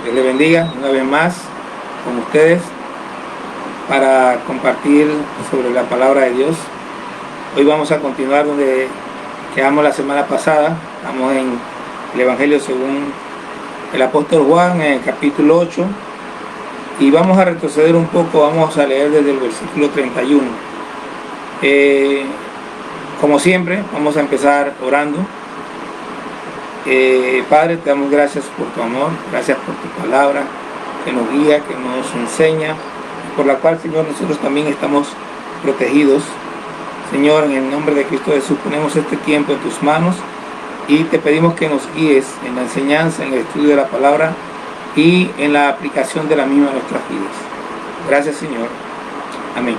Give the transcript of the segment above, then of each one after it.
Dios les bendiga una vez más con ustedes para compartir sobre la palabra de Dios. Hoy vamos a continuar donde quedamos la semana pasada. Estamos en el Evangelio según el apóstol Juan, en el capítulo 8. Y vamos a retroceder un poco, vamos a leer desde el versículo 31. Como siempre, vamos a empezar orando. Padre, te damos gracias por tu amor, gracias por tu palabra que nos guía, que nos enseña, por la cual, Señor, nosotros también estamos protegidos. Señor, en el nombre de Cristo Jesús, ponemos este tiempo en tus manos y te pedimos que nos guíes en la enseñanza, en el estudio de la palabra y en la aplicación de la misma en nuestras vidas. Gracias, Señor. Amén.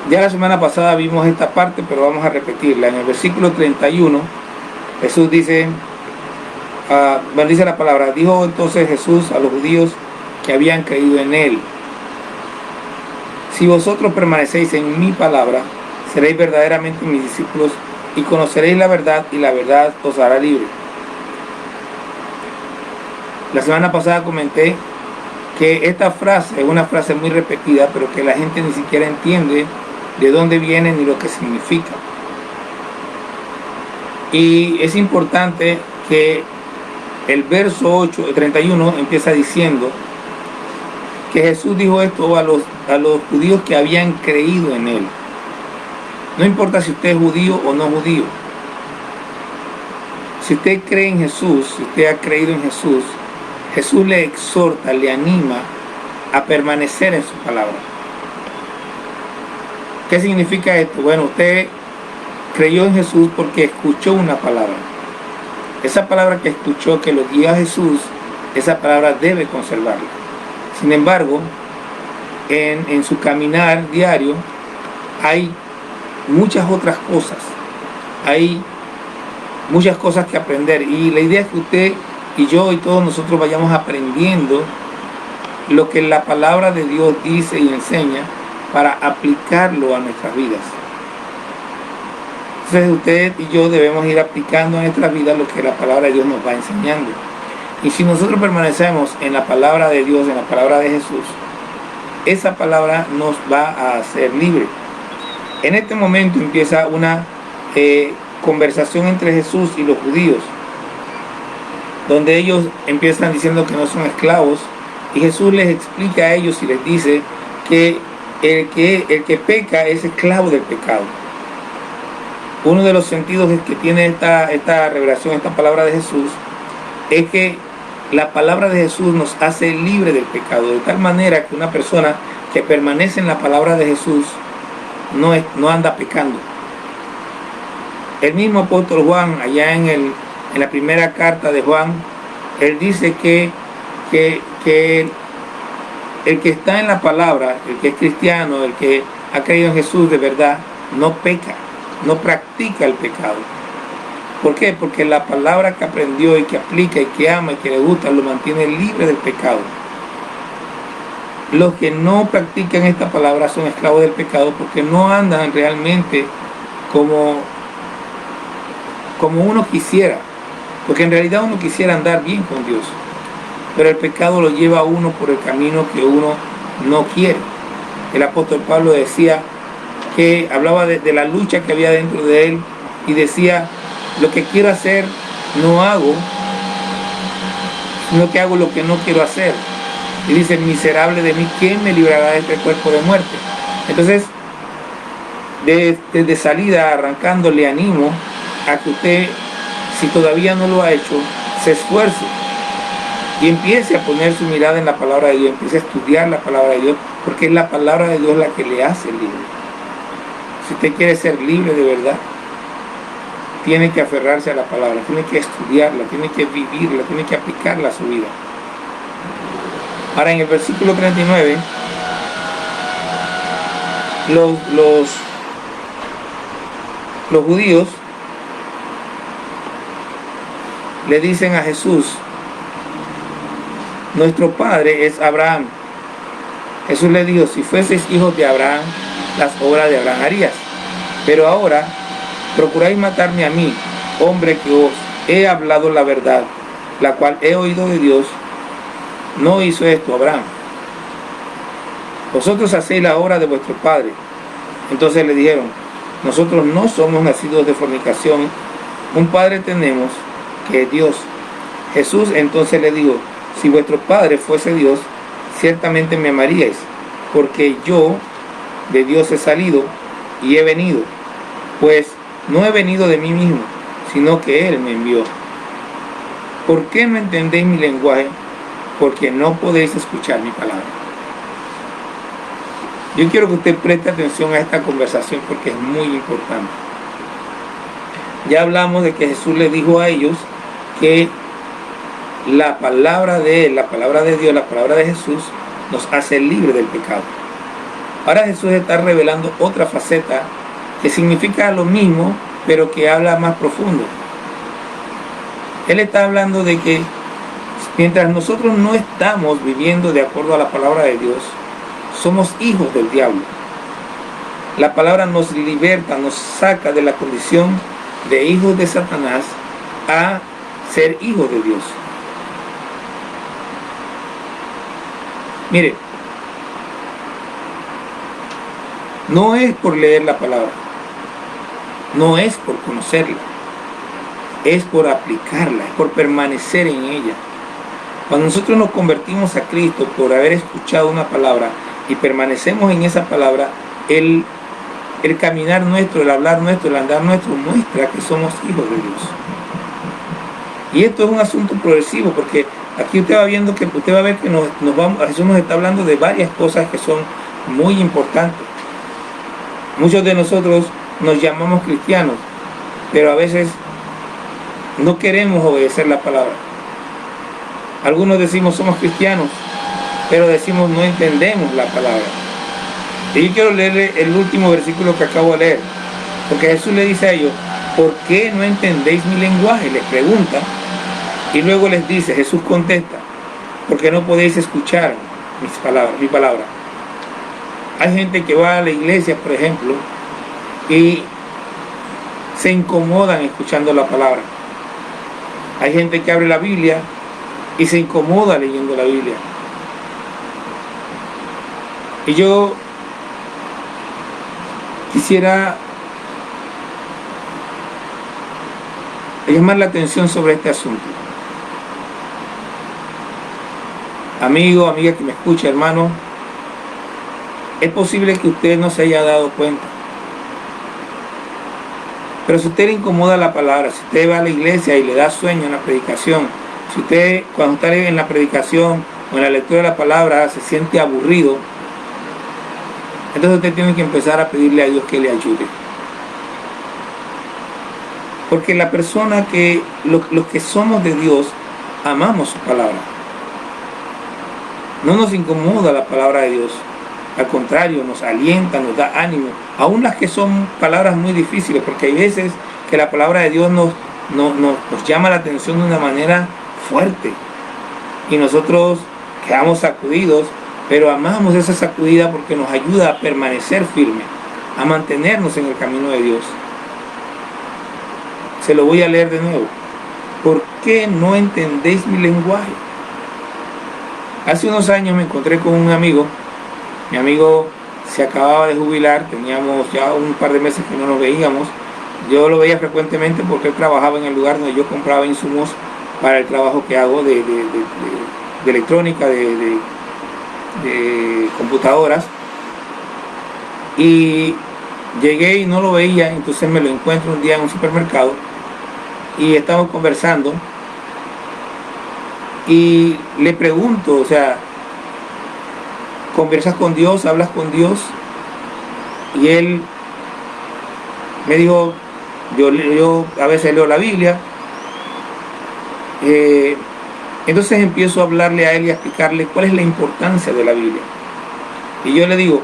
Ya la semana pasada vimos esta parte, pero vamos a repetirla. En el versículo 31, Jesús dice, dice la palabra, dijo entonces Jesús a los judíos que habían creído en él: si vosotros permanecéis en mi palabra, seréis verdaderamente mis discípulos y conoceréis la verdad, y la verdad os hará libre. La semana pasada comenté que esta frase es una frase muy repetida, pero que la gente ni siquiera entiende de dónde viene ni lo que significa. Y es importante que el verso 31 empieza diciendo que Jesús dijo esto a los judíos que habían creído en él. No importa si usted es judío o no judío. Si usted cree en Jesús, si usted ha creído en Jesús, Jesús le exhorta, le anima a permanecer en su palabra. ¿Qué significa esto? Bueno, usted creyó en Jesús porque escuchó una palabra. Esa palabra que escuchó, que lo guía a Jesús, esa palabra debe conservarla. Sin embargo, en su caminar diario hay muchas otras cosas. Hay muchas cosas que aprender. Y la idea es que usted y yo y todos nosotros vayamos aprendiendo lo que la palabra de Dios dice y enseña para aplicarlo a nuestras vidas. Entonces usted y yo debemos ir aplicando a nuestras vidas lo que la palabra de Dios nos va enseñando. Y si nosotros permanecemos en la palabra de Dios, en la palabra de Jesús, esa palabra nos va a hacer libre. En este momento empieza una conversación entre Jesús y los judíos, donde ellos empiezan diciendo que no son esclavos, y Jesús les explica a ellos y les dice que el que peca es esclavo del pecado. Uno de los sentidos que tiene esta revelación, esta palabra de Jesús, es que la palabra de Jesús nos hace libre del pecado, de tal manera que una persona que permanece en la palabra de Jesús no anda pecando. El mismo apóstol Juan, allá en la primera carta de Juan, él dice que el que está en la palabra, el que es cristiano, el que ha creído en Jesús de verdad, no peca, no practica el pecado. ¿Por qué? Porque la palabra que aprendió y que aplica y que ama y que le gusta lo mantiene libre del pecado. Los que no practican esta palabra son esclavos del pecado porque no andan realmente como uno quisiera. Porque en realidad uno quisiera andar bien con Dios, pero el pecado lo lleva a uno por el camino que uno no quiere. El apóstol Pablo decía que hablaba de la lucha que había dentro de él y decía: lo que quiero hacer no hago, sino que hago lo que no quiero hacer. Y dice: miserable de mí, ¿quién me librará de este cuerpo de muerte? Entonces, desde salida, arrancando, le animo a que usted, si todavía no lo ha hecho, se esfuerce y empiece a poner su mirada en la palabra de Dios, empiece a estudiar la palabra de Dios, porque es la palabra de Dios la que le hace libre. Si usted quiere ser libre de verdad, tiene que aferrarse a la palabra, tiene que estudiarla, tiene que vivirla, tiene que aplicarla a su vida. Ahora, en el versículo 39, los judíos le dicen a Jesús: nuestro padre es Abraham. Jesús le dijo: si fueseis hijos de Abraham, las obras de Abraham harías. Pero ahora procuráis matarme a mí, hombre que os he hablado la verdad, la cual he oído de Dios, no hizo esto Abraham. Vosotros hacéis la obra de vuestro padre. Entonces le dijeron, nosotros no somos nacidos de fornicación, un padre tenemos, que es Dios. Jesús entonces le dijo, si vuestro padre fuese Dios, ciertamente me amaríais, porque yo de Dios he salido y he venido, pues no he venido de mí mismo, sino que Él me envió. ¿Por qué no entendéis mi lenguaje? Porque no podéis escuchar mi palabra. Yo quiero que usted preste atención a esta conversación porque es muy importante. Ya hablamos de que Jesús le dijo a ellos que la palabra de Él, la palabra de Dios, la palabra de Jesús nos hace libres del pecado. Ahora Jesús está revelando otra faceta que significa lo mismo, pero que habla más profundo. Él está hablando de que mientras nosotros no estamos viviendo de acuerdo a la palabra de Dios, somos hijos del diablo. La palabra nos liberta, nos saca de la condición de hijos de Satanás a ser hijos de Dios. Mire, no es por leer la palabra, no es por conocerla, es por aplicarla, es por permanecer en ella. Cuando nosotros nos convertimos a Cristo por haber escuchado una palabra y permanecemos en esa palabra, el caminar nuestro, el hablar nuestro, el andar nuestro muestra que somos hijos de Dios. Y esto es un asunto progresivo, porque aquí usted va viendo que usted va a ver que Jesús nos está hablando de varias cosas que son muy importantes. Muchos de nosotros nos llamamos cristianos, pero a veces no queremos obedecer la palabra. Algunos decimos somos cristianos, pero decimos no entendemos la palabra. Y yo quiero leerle el último versículo que acabo de leer, porque Jesús le dice a ellos, ¿por qué no entendéis mi lenguaje? Les pregunta, y luego les dice, Jesús contesta, porque no podéis escuchar mi palabra. Hay gente que va a la iglesia, por ejemplo, y se incomodan escuchando la palabra. Hay gente que abre la Biblia y se incomoda leyendo la Biblia. Y yo quisiera llamar la atención sobre este asunto. Amigo, amiga que me escucha, hermano, es posible que usted no se haya dado cuenta. Pero si usted le incomoda la palabra, si usted va a la iglesia y le da sueño en la predicación, si usted cuando está en la predicación o en la lectura de la palabra se siente aburrido, entonces usted tiene que empezar a pedirle a Dios que le ayude. Porque la persona que, los que somos de Dios, amamos su palabra. No nos incomoda la palabra de Dios. Al contrario, nos alienta, nos da ánimo. Aún las que son palabras muy difíciles, porque hay veces que la palabra de Dios nos llama la atención de una manera fuerte. Y nosotros quedamos sacudidos, pero amamos esa sacudida porque nos ayuda a permanecer firme, a mantenernos en el camino de Dios. Se lo voy a leer de nuevo. ¿Por qué no entendéis mi lenguaje? Hace unos años me encontré con un amigo. Mi amigo se acababa de jubilar, teníamos ya un par de meses que no nos veíamos. Yo lo veía frecuentemente porque él trabajaba en el lugar donde yo compraba insumos para el trabajo que hago de electrónica, de computadoras. Y llegué y no lo veía, entonces me lo encuentro un día en un supermercado y estamos conversando y le pregunto, o sea, ¿conversas con Dios? ¿Hablas con Dios? Y él me dijo, yo a veces leo la Biblia. Entonces empiezo a hablarle a él y a explicarle cuál es la importancia de la Biblia. Y yo le digo,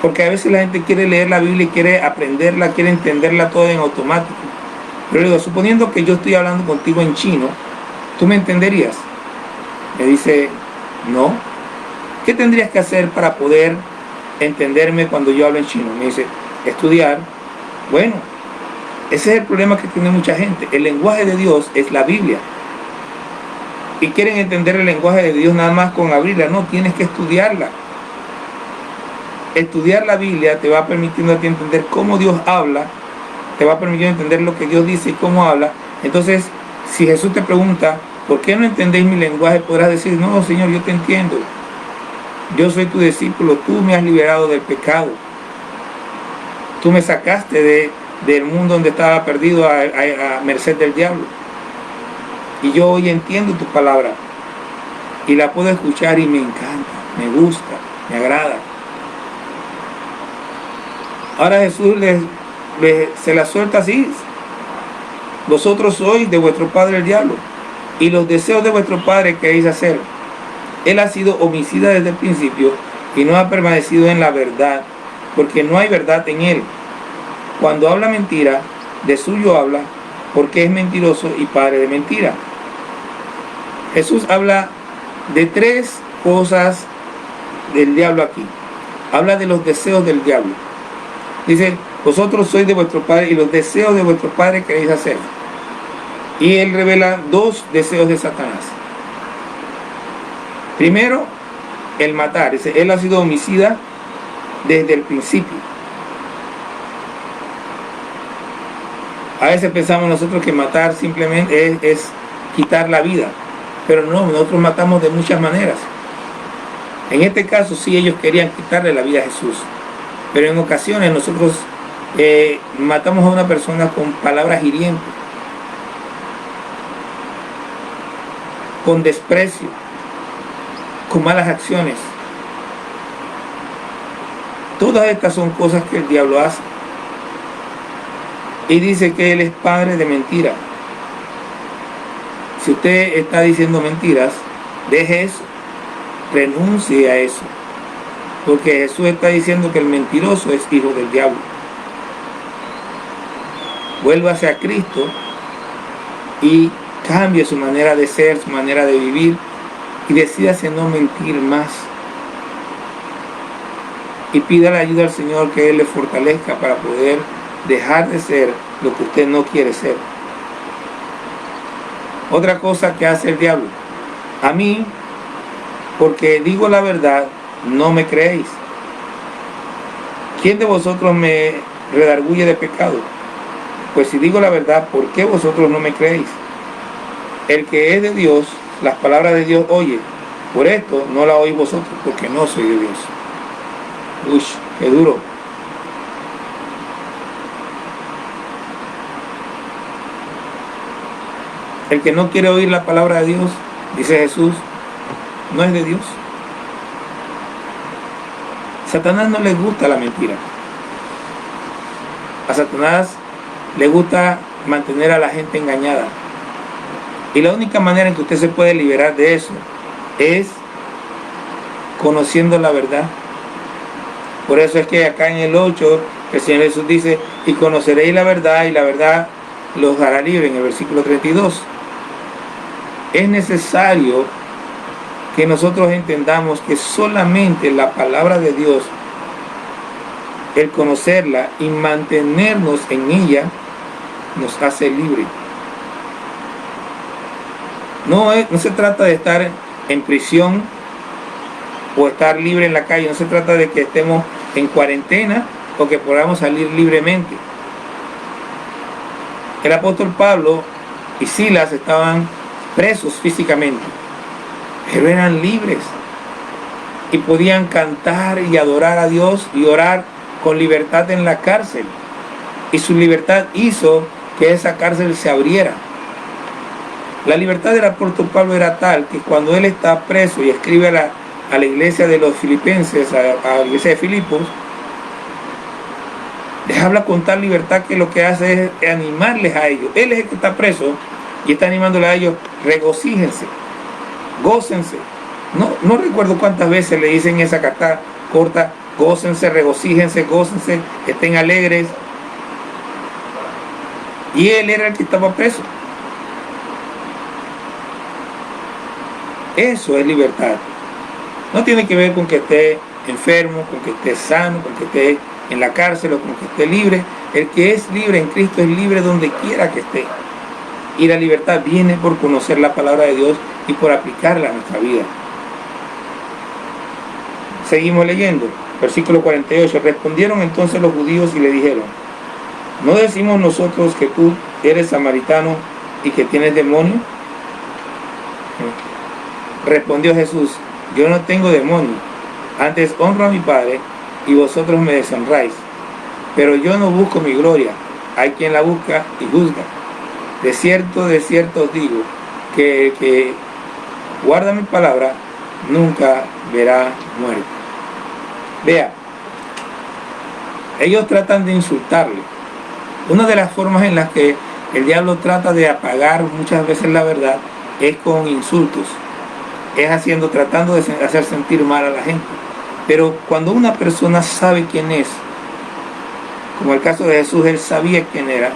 porque a veces la gente quiere leer la Biblia y quiere aprenderla, quiere entenderla todo en automático. Pero le digo, suponiendo que yo estoy hablando contigo en chino, ¿tú me entenderías? Me dice, no. ¿Qué tendrías que hacer para poder entenderme cuando yo hablo en chino? Me dice, estudiar. Bueno, Ese es el problema que tiene mucha gente. El lenguaje de Dios es la Biblia. Y quieren entender el lenguaje de Dios nada más con abrirla. No, tienes que estudiarla. Estudiar la Biblia te va permitiendo a ti entender cómo Dios habla, te va permitiendo entender lo que Dios dice y cómo habla. Entonces, si Jesús te pregunta, ¿por qué no entendéis mi lenguaje? Podrás decir, no, Señor, yo te entiendo. Yo soy tu discípulo, tú me has liberado del pecado. Tú me sacaste del mundo donde estaba perdido a merced del diablo. Y yo hoy entiendo tu palabra. Y la puedo escuchar y me encanta, me gusta, me agrada. Ahora Jesús se la suelta así. Vosotros sois de vuestro padre el diablo, y los deseos de vuestro padre queréis hacer. Él ha sido homicida desde el principio y no ha permanecido en la verdad, porque no hay verdad en él. Cuando habla mentira, de suyo habla, porque es mentiroso y padre de mentira. Jesús habla de tres cosas del diablo aquí. Habla de los deseos del diablo. Dice, vosotros sois de vuestro padre y los deseos de vuestro padre queréis hacer. Y él revela dos deseos de Satanás. Primero, el matar. Dice, él ha sido homicida desde el principio. A veces pensamos nosotros que matar simplemente es quitar la vida. Pero no, nosotros matamos de muchas maneras. En este caso sí, ellos querían quitarle la vida a Jesús. Pero en ocasiones nosotros matamos a una persona con palabras hirientes, con desprecio, con malas acciones. Todas estas son cosas que el diablo hace. Y dice que él es padre de mentira. Si usted está diciendo mentiras, deje eso, renuncie a eso. Porque Jesús está diciendo que el mentiroso es hijo del diablo. Vuélvase a Cristo y cambie su manera de ser, su manera de vivir, y decídase no mentir más. Y pida la ayuda al Señor, que Él le fortalezca para poder dejar de ser lo que usted no quiere ser. Otra cosa que hace el diablo: a mí, porque digo la verdad, no me creéis. ¿Quién de vosotros me redarguye de pecado? Pues si digo la verdad, ¿por qué vosotros no me creéis? El que es de Dios, las palabras de Dios oye. Por esto no la oís vosotros, porque no soy de Dios. Uy, qué duro. El que no quiere oír la palabra de Dios, dice Jesús, no es de Dios. Satanás no le gusta la mentira. A Satanás le gusta mantener a la gente engañada. Y la única manera en que usted se puede liberar de eso es conociendo la verdad. Por eso es que acá en el 8 el Señor Jesús dice, y conoceréis la verdad, y la verdad los hará libre, en el versículo 32. Es necesario que nosotros entendamos que solamente la palabra de Dios, el conocerla y mantenernos en ella, nos hace libre. No se trata de estar en prisión o estar libre en la calle. No se trata de que estemos en cuarentena o que podamos salir libremente. El apóstol Pablo y Silas estaban presos físicamente, pero eran libres y podían cantar y adorar a Dios y orar con libertad en la cárcel. Y su libertad hizo que esa cárcel se abriera. La libertad del apóstol Pablo era tal que cuando él está preso y escribe a la iglesia de los filipenses, a la iglesia de Filipos, les habla con tal libertad que lo que hace es animarles a ellos. Él es el que está preso y está animándoles a ellos: regocíjense, gócense. No recuerdo cuántas veces le dicen esa carta corta: gócense, regocíjense, gócense, estén alegres. Y él era el que estaba preso. Eso es libertad. No tiene que ver con que esté enfermo, con que esté sano, con que esté en la cárcel o con que esté libre. El que es libre en Cristo es libre donde quiera que esté. Y la libertad viene por conocer la palabra de Dios y por aplicarla a nuestra vida. Seguimos leyendo. Versículo 48. Respondieron entonces los judíos y le dijeron: ¿no decimos nosotros que tú eres samaritano y que tienes demonio? Respondió Jesús: yo no tengo demonio, antes honro a mi Padre y vosotros me deshonráis. Pero yo no busco mi gloria, hay quien la busca y juzga. De cierto os digo, que el que guarda mi palabra nunca verá muerte. Vea, ellos tratan de insultarle. Una de las formas en las que el diablo trata de apagar muchas veces la verdad es con insultos, es tratando de hacer sentir mal a la gente. Pero cuando una persona sabe quién es, como el caso de Jesús, él sabía quién era,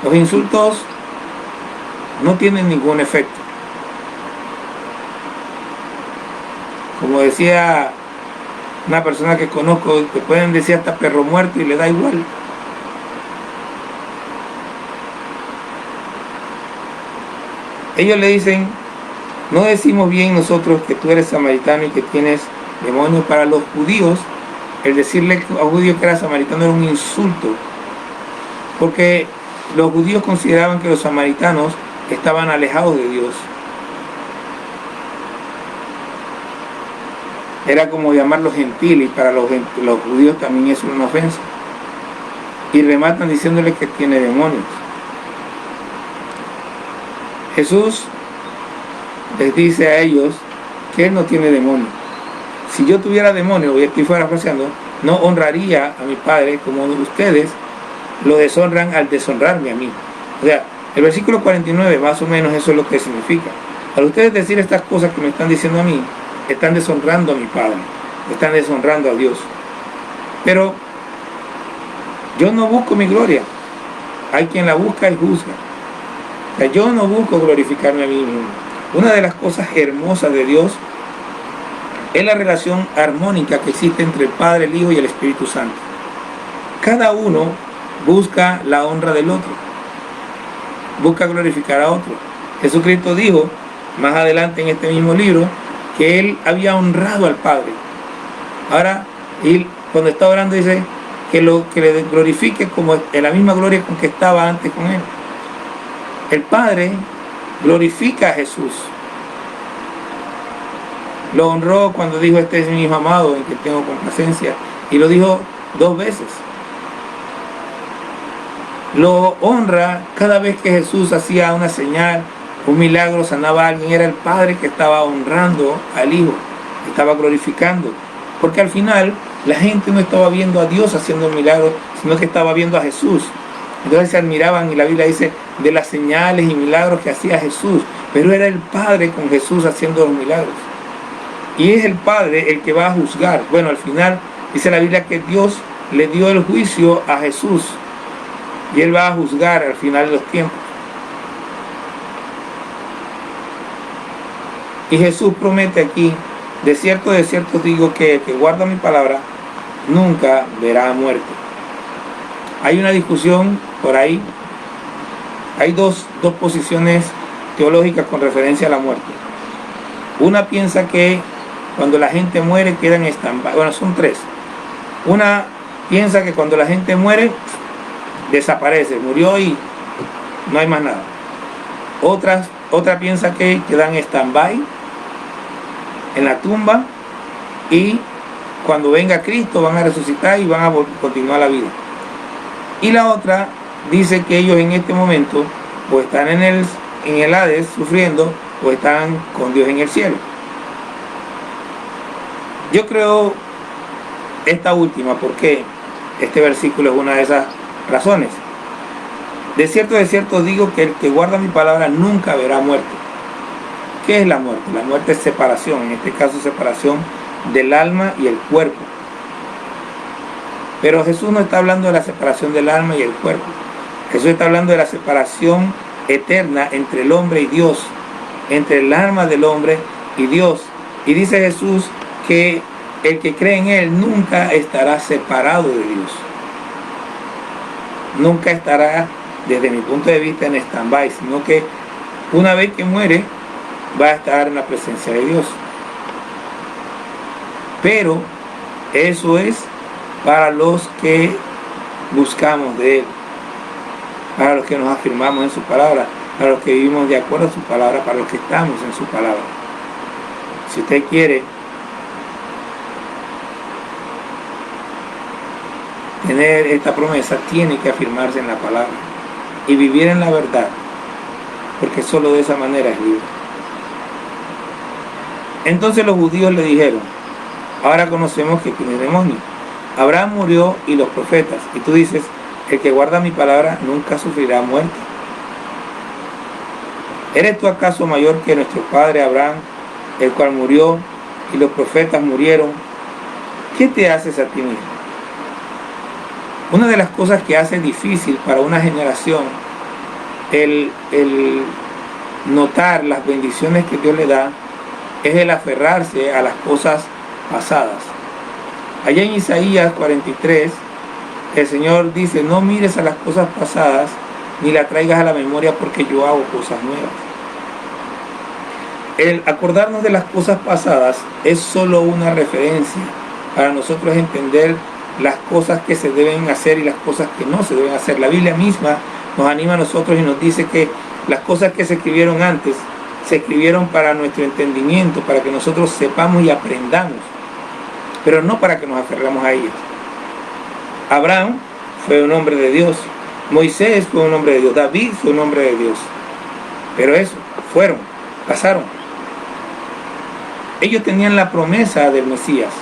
los insultos no tienen ningún efecto. Como decía una persona que conozco, te pueden decir hasta perro muerto y le da igual. Ellos le dicen: no decimos bien nosotros que tú eres samaritano y que tienes demonio. Para los judíos, el decirle a un judío que era samaritano era un insulto, porque los judíos consideraban que los samaritanos estaban alejados de Dios. Era como llamarlos gentiles, y para los judíos también es una ofensa. Y rematan diciéndole que tiene demonios. Jesús les dice a ellos que él no tiene demonio. Si yo tuviera demonio, y estoy parafraseando, no honraría a mi Padre como ustedes lo deshonran al deshonrarme a mí. O sea, el versículo 49 más o menos eso es lo que significa. Al ustedes decir estas cosas que me están diciendo a mí, están deshonrando a mi Padre, están deshonrando a Dios. Pero yo no busco mi gloria, hay quien la busca y juzga. O sea, yo no busco glorificarme a mí mismo. Una de las cosas hermosas de Dios es la relación armónica que existe entre el Padre, el Hijo y el Espíritu Santo. Cada uno busca la honra del otro, busca glorificar a otro. Jesucristo dijo más adelante en este mismo libro que él había honrado al Padre. Ahora, él cuando está orando dice que le glorifique como en la misma gloria con que estaba antes con él. El Padre glorifica a Jesús. Lo honró cuando dijo: este es mi Hijo amado en que tengo complacencia, y lo dijo 2 veces. Lo honra cada vez que Jesús hacía una señal, un milagro, sanaba a alguien. Era el Padre que estaba honrando al Hijo, que estaba glorificando, porque al final la gente no estaba viendo a Dios haciendo milagros, sino que estaba viendo a Jesús. Entonces se admiraban, y la Biblia dice de las señales y milagros que hacía Jesús, pero era el Padre con Jesús haciendo los milagros. Y es el Padre el que va a juzgar. Bueno, al final dice la Biblia que Dios le dio el juicio a Jesús y él va a juzgar al final de los tiempos. Y Jesús promete aquí: de cierto digo que el que guarda mi palabra nunca verá muerte. Hay una discusión por ahí. Hay dos posiciones teológicas con referencia a la muerte. Una piensa que cuando la gente muere queda en stand-by. Bueno, son 3. Una piensa que cuando la gente muere desaparece, murió y no hay más nada. Otra piensa que quedan en stand-by en la tumba, y cuando venga Cristo van a resucitar y van a continuar la vida. Y la otra dice que ellos en este momento o están en el Hades sufriendo, o están con Dios en el cielo. Yo creo esta última, porque este versículo es una de esas razones. De cierto digo que el que guarda mi palabra nunca verá muerte. ¿Qué es la muerte? La muerte es separación, en este caso separación del alma y el cuerpo. Pero Jesús no está hablando de la separación del alma y el cuerpo. Jesús está hablando de la separación eterna entre el hombre y Dios, entre el alma del hombre y Dios. Y dice Jesús que el que cree en él nunca estará separado de Dios. nunca estará, desde mi punto de vista, en stand-by, sino que una vez que muere, va a estar en la presencia de Dios. Pero eso es para los que buscamos de Él, para los que nos afirmamos en su palabra, para los que vivimos de acuerdo a su palabra, para los que estamos en su palabra. Si usted quiere tener esta promesa, tiene que afirmarse en la palabra y vivir en la verdad, porque solo de esa manera es libre. Entonces los judíos le dijeron: ahora conocemos que tiene demonio. Abraham murió y los profetas, y tú dices: el que guarda mi palabra nunca sufrirá muerte. ¿Eres tú acaso mayor que nuestro padre Abraham, el cual murió y los profetas murieron? ¿Qué te haces a ti mismo? Una de las cosas que hace difícil para una generación el notar las bendiciones que Dios le da es el aferrarse a las cosas pasadas. Allá en Isaías 43, el Señor dice: no mires a las cosas pasadas ni las traigas a la memoria, porque yo hago cosas nuevas. El acordarnos de las cosas pasadas es solo una referencia para nosotros entender las cosas que se deben hacer y las cosas que no se deben hacer. La Biblia misma nos anima a nosotros y nos dice que las cosas que se escribieron antes se escribieron para nuestro entendimiento, para que nosotros sepamos y aprendamos, pero no para que nos aferramos a ellas. Abraham fue un hombre de Dios, Moisés fue un hombre de Dios, David fue un hombre de Dios, pero eso, pasaron. Ellos tenían la promesa del Mesías,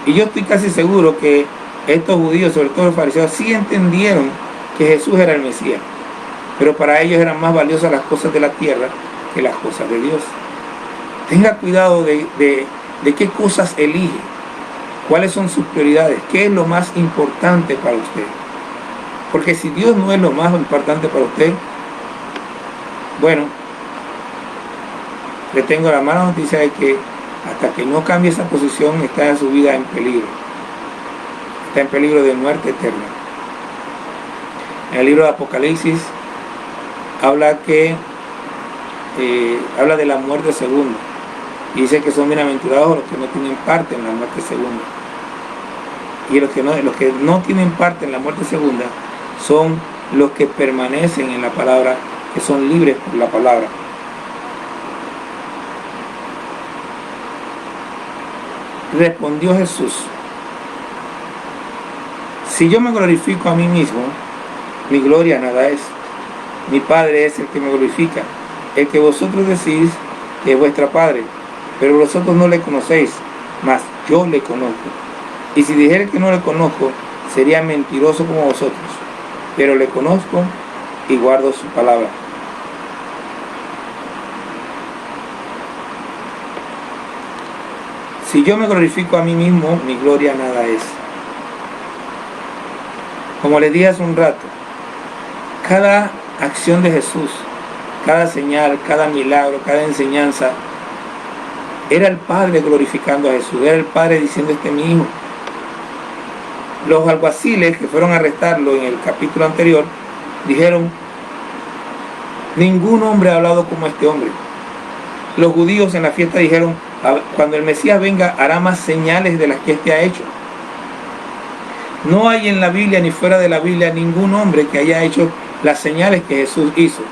y yo estoy casi seguro que estos judíos, sobre todo los fariseos, sí entendieron que Jesús era el Mesías, pero para ellos eran más valiosas las cosas de la tierra que las cosas de Dios. Tenga cuidado de qué cosas elige, cuáles son sus prioridades, qué es lo más importante para usted. Porque si Dios no es lo más importante para usted, bueno, le tengo la mala noticia de que hasta que no cambie esa posición, está en su vida en peligro. Está en peligro de muerte eterna. En el libro de Apocalipsis habla de la muerte segunda. Y dice que son bienaventurados los que no tienen parte en la muerte segunda. Y los que no tienen parte en la muerte segunda son los que permanecen en la palabra, que son libres por la palabra. Respondió Jesús: si yo me glorifico a mí mismo, mi gloria nada es. Mi Padre es el que me glorifica, el que vosotros decís que es vuestro Padre, pero vosotros no le conocéis, mas yo le conozco. Y si dijera que no le conozco, sería mentiroso como vosotros, pero le conozco y guardo su palabra. Si yo me glorifico a mí mismo, mi gloria nada es. Como les dije hace un rato, cada acción de Jesús, cada señal, cada milagro, cada enseñanza, era el Padre glorificando a Jesús, era el Padre diciendo: este es mi Hijo. Los alguaciles que fueron a arrestarlo en el capítulo anterior dijeron: ningún hombre ha hablado como este hombre. Los judíos en la fiesta dijeron: cuando el Mesías venga, hará más señales de las que éste ha hecho. No hay en la Biblia ni fuera de la Biblia ningún hombre que haya hecho las señales que Jesús hizo.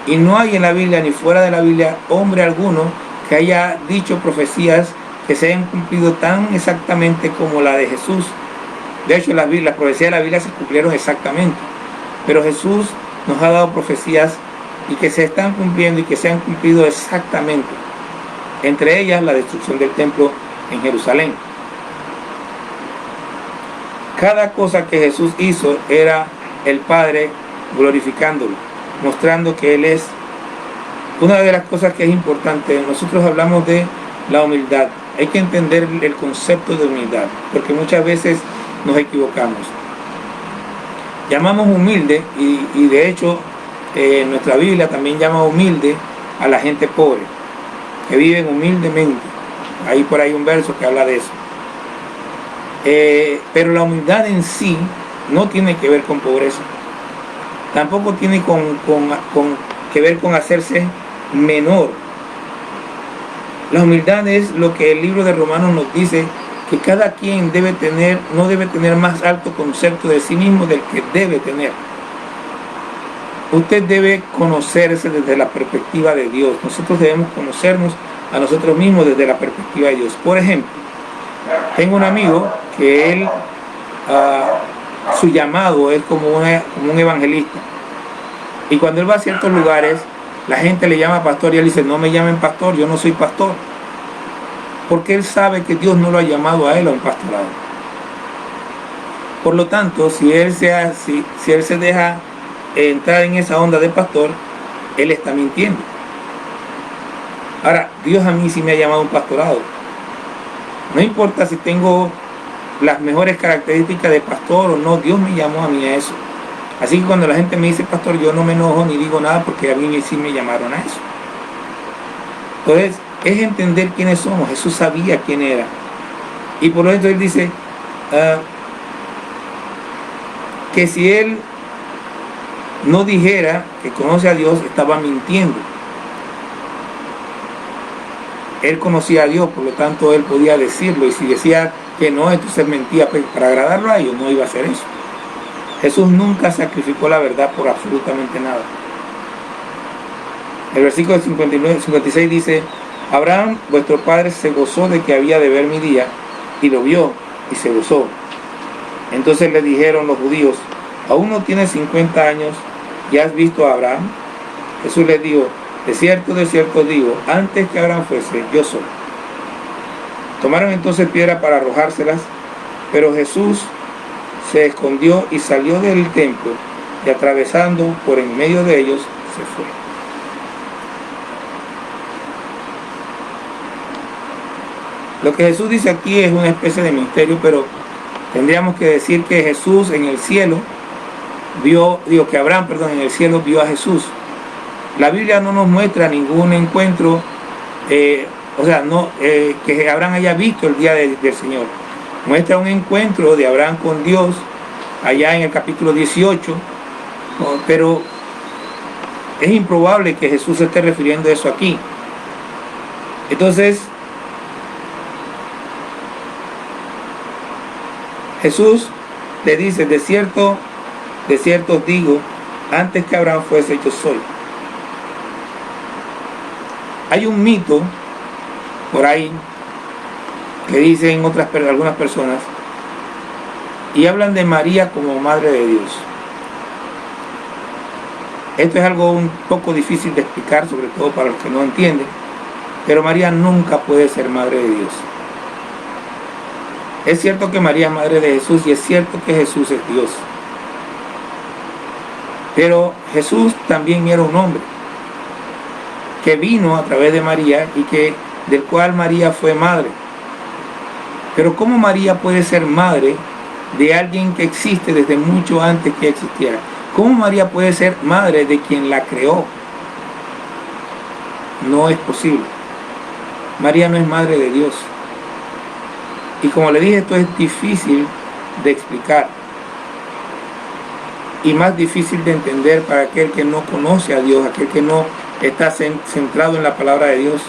Y no hay en la Biblia ni fuera de la Biblia hombre alguno que haya dicho profecías que se hayan cumplido tan exactamente como la de Jesús. De hecho, las profecías de la Biblia se cumplieron exactamente. Pero Jesús nos ha dado profecías y que se están cumpliendo y que se han cumplido exactamente. Entre ellas, la destrucción del templo en Jerusalén. Cada cosa que Jesús hizo era el Padre glorificándolo, mostrando que Él es. Una de las cosas que es importante, nosotros hablamos de la humildad. Hay que entender el concepto de humildad, porque muchas veces nos equivocamos. Llamamos humilde, y de hecho nuestra Biblia también llama humilde a la gente pobre, que viven humildemente. Hay por ahí un verso que habla de eso. Pero la humildad en sí no tiene que ver con pobreza. Tampoco tiene que ver con hacerse menor. La humildad es lo que el libro de Romanos nos dice, que cada quien no debe tener más alto concepto de sí mismo del que debe tener. Usted debe conocerse desde la perspectiva de Dios. Nosotros debemos conocernos a nosotros mismos desde la perspectiva de Dios. Por ejemplo, tengo un amigo que él, su llamado es como un evangelista. Y cuando él va a ciertos lugares, la gente le llama pastor y él dice, no me llamen pastor, yo no soy pastor. Porque él sabe que Dios no lo ha llamado a él a un pastorado. Por lo tanto, si él se deja entrar en esa onda de pastor, él está mintiendo. Ahora, Dios a mí sí me ha llamado a un pastorado. No importa si tengo las mejores características de pastor o no, Dios me llamó a mí a eso. Así que cuando la gente me dice pastor, yo no me enojo ni digo nada, porque a mí sí me llamaron a eso. Entonces, es entender quiénes somos. Jesús sabía quién era. Y por lo tanto él dice que si él no dijera que conoce a Dios, estaba mintiendo. Él conocía a Dios, por lo tanto él podía decirlo, y si decía que no, entonces mentía para agradarlo a ellos, no iba a hacer eso. Jesús nunca sacrificó la verdad por absolutamente nada. El versículo 56 dice, Abraham, vuestro padre, se gozó de que había de ver mi día, y lo vio, y se gozó. Entonces le dijeron los judíos, ¿aún no tienes 50 años y has visto a Abraham? Jesús les dijo, de cierto digo, antes que Abraham fuese, yo soy. Tomaron entonces piedra para arrojárselas, pero Jesús se escondió y salió del templo, y atravesando por en medio de ellos, se fue. Lo que Jesús dice aquí es una especie de misterio, pero tendríamos que decir que Jesús en el cielo que Abraham, en el cielo vio a Jesús. La Biblia no nos muestra ningún encuentro, que Abraham haya visto el día del Señor. Muestra un encuentro de Abraham con Dios allá en el capítulo 18, pero es improbable que Jesús se esté refiriendo a eso aquí. Entonces, Jesús le dice, de cierto os digo, antes que Abraham fuese, yo soy. Hay un mito por ahí que dicen algunas personas, y hablan de María como madre de Dios. Esto es algo un poco difícil de explicar, sobre todo para los que no entienden, pero María nunca puede ser madre de Dios. Es cierto que María es madre de Jesús y es cierto que Jesús es Dios. Pero Jesús también era un hombre que vino a través de María y del cual María fue madre. Pero ¿cómo María puede ser madre de alguien que existe desde mucho antes que existiera? ¿Cómo María puede ser madre de quien la creó? No es posible. María no es madre de Dios. Y como le dije, esto es difícil de explicar y más difícil de entender para aquel que no conoce a Dios, aquel que no está centrado en la palabra de Dios.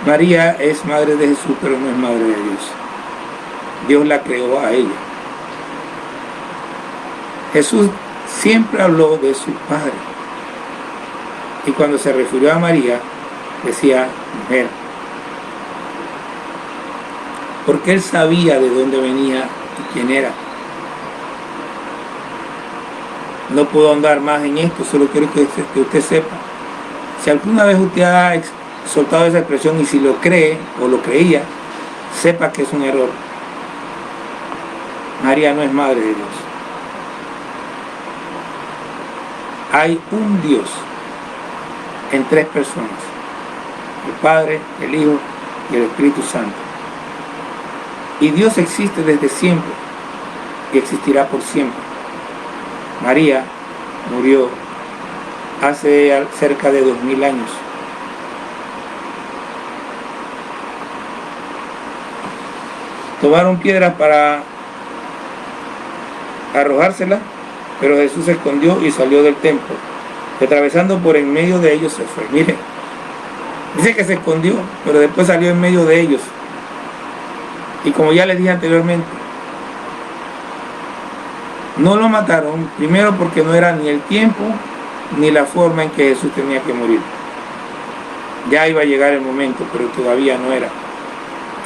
María es madre de Jesús, pero no es madre de Dios. Dios la creó a ella. Jesús siempre habló de su Padre. Y cuando se refirió a María, decía mujer. Porque él sabía de dónde venía y quién era. No puedo andar más en esto, solo quiero que usted sepa. Si alguna vez usted ha soltado esa expresión y si lo cree o lo creía, sepa que es un error. María no es madre de Dios. Hay un Dios en tres personas: el Padre, el Hijo y el Espíritu Santo. Y Dios existe desde siempre y existirá por siempre. María murió hace cerca de 2000 años. Tomaron piedras para arrojársela, pero Jesús se escondió y salió del templo. Y atravesando por en medio de ellos se fue. Miren, dice que se escondió, pero después salió en medio de ellos. Y como ya les dije anteriormente, no lo mataron, primero porque no era ni el tiempo ni la forma en que Jesús tenía que morir. Ya iba a llegar el momento, pero todavía no era.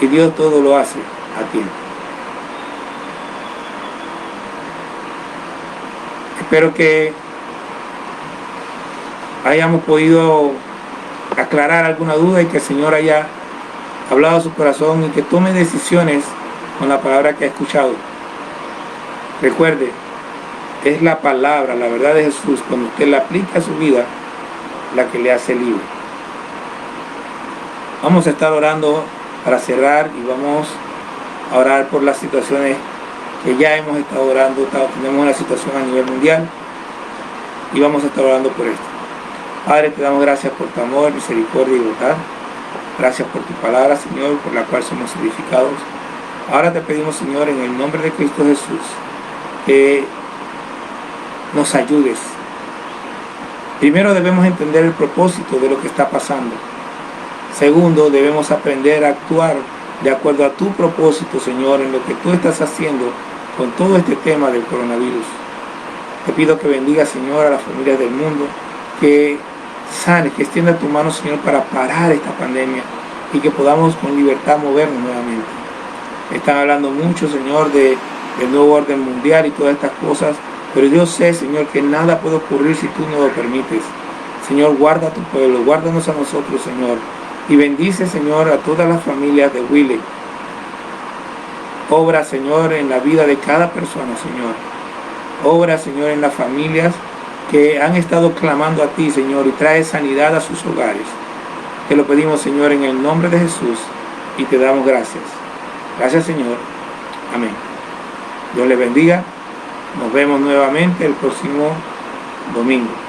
Y Dios todo lo hace a tiempo. Espero que hayamos podido aclarar alguna duda y que el Señor haya hablado a su corazón y que tome decisiones con la palabra que ha escuchado. Recuerde, es la palabra, la verdad de Jesús, cuando usted la aplica a su vida, la que le hace libre. Vamos a estar orando para cerrar y vamos a orar por las situaciones que ya hemos estado orando. Tenemos una situación a nivel mundial y vamos a estar orando por esto. Padre, te damos gracias por tu amor, misericordia y bondad. Gracias por tu palabra, Señor, por la cual somos edificados. Ahora te pedimos, Señor, en el nombre de Cristo Jesús, que nos ayudes. Primero debemos entender el propósito de lo que está pasando. Segundo, debemos aprender a actuar de acuerdo a tu propósito, Señor, en lo que tú estás haciendo con todo este tema del coronavirus. Te pido que bendiga, Señor, a las familias del mundo, que sane, que extienda tu mano, Señor, para parar esta pandemia y que podamos con libertad movernos nuevamente. Están hablando mucho, Señor, del nuevo orden mundial y todas estas cosas, pero yo sé, Señor, que nada puede ocurrir si tú no lo permites. Señor, guarda a tu pueblo, guárdanos a nosotros, Señor, y bendice, Señor, a todas las familias de Wiley. Obra, Señor, en la vida de cada persona, Señor. Obra, Señor, en las familias que han estado clamando a ti, Señor, y trae sanidad a sus hogares. Te lo pedimos, Señor, en el nombre de Jesús, y te damos gracias. Gracias, Señor. Amén. Dios les bendiga. Nos vemos nuevamente el próximo domingo.